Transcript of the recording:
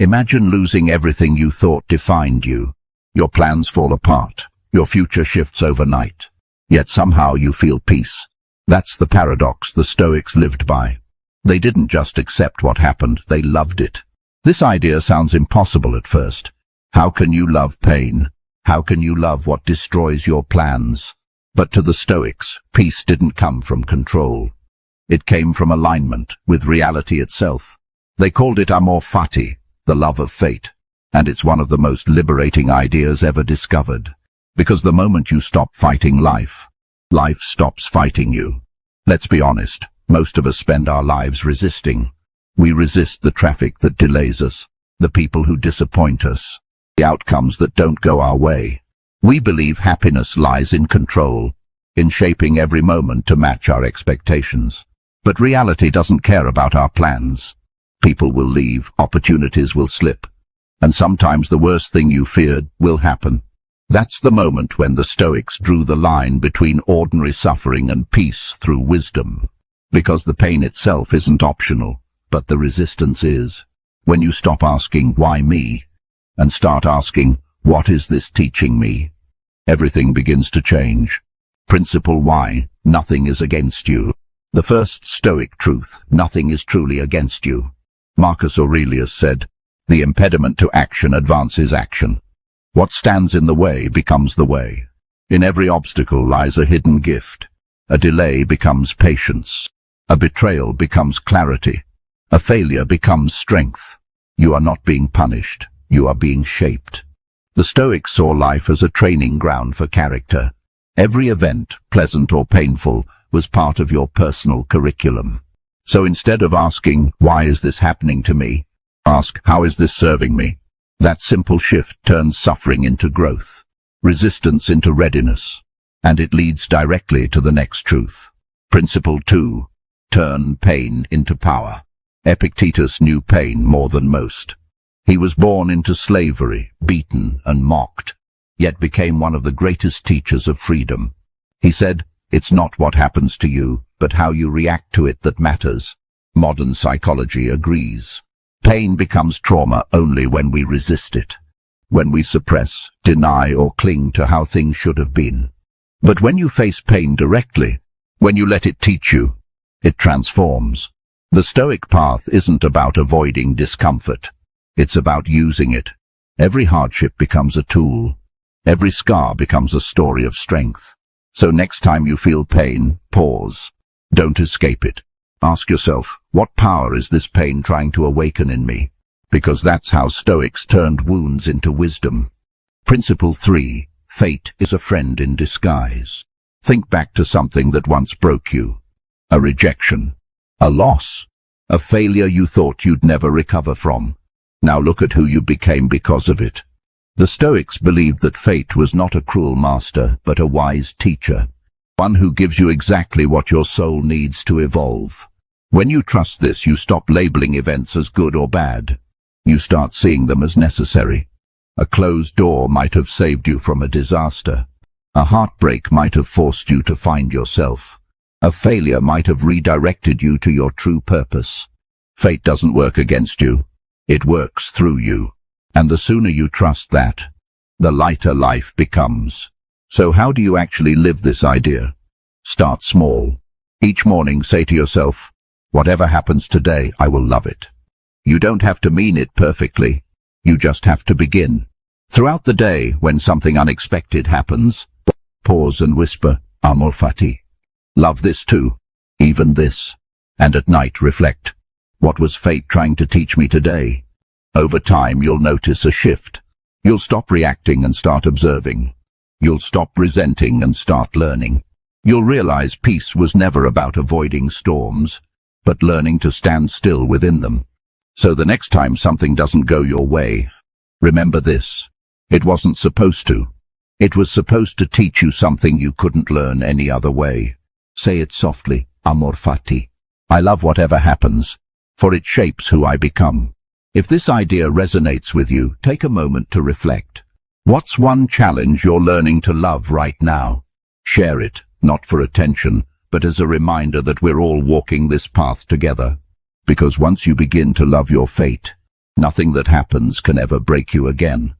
Imagine losing everything you thought defined you. Your plans fall apart. Your future shifts overnight. Yet somehow you feel peace. That's the paradox the Stoics lived by. They didn't just accept what happened, they loved it. This idea sounds impossible at first. How can you love pain? How can you love what destroys your plans? But to the Stoics, peace didn't come from control. It came from alignment with reality itself. They called it amor fati, the love of fate. And it's one of the most liberating ideas ever discovered. Because the moment you stop fighting life, life stops fighting you. Let's be honest, most of us spend our lives resisting. We resist the traffic that delays us, the people who disappoint us, the outcomes that don't go our way. We believe happiness lies in control, in shaping every moment to match our expectations. But reality doesn't care about our plans. People will leave, opportunities will slip, and sometimes the worst thing you feared will happen. That's the moment when the Stoics drew the line between ordinary suffering and peace through wisdom. Because the pain itself isn't optional, but the resistance is. When you stop asking, why me? And start asking, what is this teaching me? Everything begins to change. Principle why, nothing is against you. The first Stoic truth, nothing is truly against you. Marcus Aurelius said, the impediment to action advances action. What stands in the way becomes the way. In every obstacle lies a hidden gift. A delay becomes patience. A betrayal becomes clarity. A failure becomes strength. You are not being punished. You are being shaped. The Stoics saw life as a training ground for character. Every event, pleasant or painful, was part of your personal curriculum. So instead of asking, why is this happening to me? Ask, how is this serving me? That simple shift turns suffering into growth, resistance into readiness, and it leads directly to the next truth. Principle 2. Turn pain into power. Epictetus knew pain more than most. He was born into slavery, beaten and mocked, yet became one of the greatest teachers of freedom. He said, it's not what happens to you, but how you react to it that matters. Modern psychology agrees. Pain becomes trauma only when we resist it, when we suppress, deny or cling to how things should have been. But when you face pain directly, when you let it teach you, it transforms. The Stoic path isn't about avoiding discomfort. It's about using it. Every hardship becomes a tool. Every scar becomes a story of strength. So next time you feel pain, pause. Don't escape it. Ask yourself, what power is this pain trying to awaken in me? Because that's how Stoics turned wounds into wisdom. Principle 3. Fate is a friend in disguise. Think back to something that once broke you. A rejection. A loss. A failure you thought you'd never recover from. Now look at who you became because of it. The Stoics believed that fate was not a cruel master, but a wise teacher. One who gives you exactly what your soul needs to evolve. When you trust this, you stop labeling events as good or bad. You start seeing them as necessary. A closed door might have saved you from a disaster. A heartbreak might have forced you to find yourself. A failure might have redirected you to your true purpose. Fate doesn't work against you. It works through you. And the sooner you trust that, the lighter life becomes. So how do you actually live this idea? Start small. Each morning say to yourself, whatever happens today, I will love it. You don't have to mean it perfectly. You just have to begin. Throughout the day, when something unexpected happens, pause and whisper, amor fati. Love this too, even this. And at night reflect, what was fate trying to teach me today? Over time you'll notice a shift. You'll stop reacting and start observing. You'll stop resenting and start learning. You'll realize peace was never about avoiding storms, but learning to stand still within them. So the next time something doesn't go your way, remember this. It wasn't supposed to. It was supposed to teach you something you couldn't learn any other way. Say it softly, amor fati. I love whatever happens, for it shapes who I become. If this idea resonates with you, take a moment to reflect. What's one challenge you're learning to love right now? Share it, not for attention, but as a reminder that we're all walking this path together. Because once you begin to love your fate, Nothing that happens can ever break you again.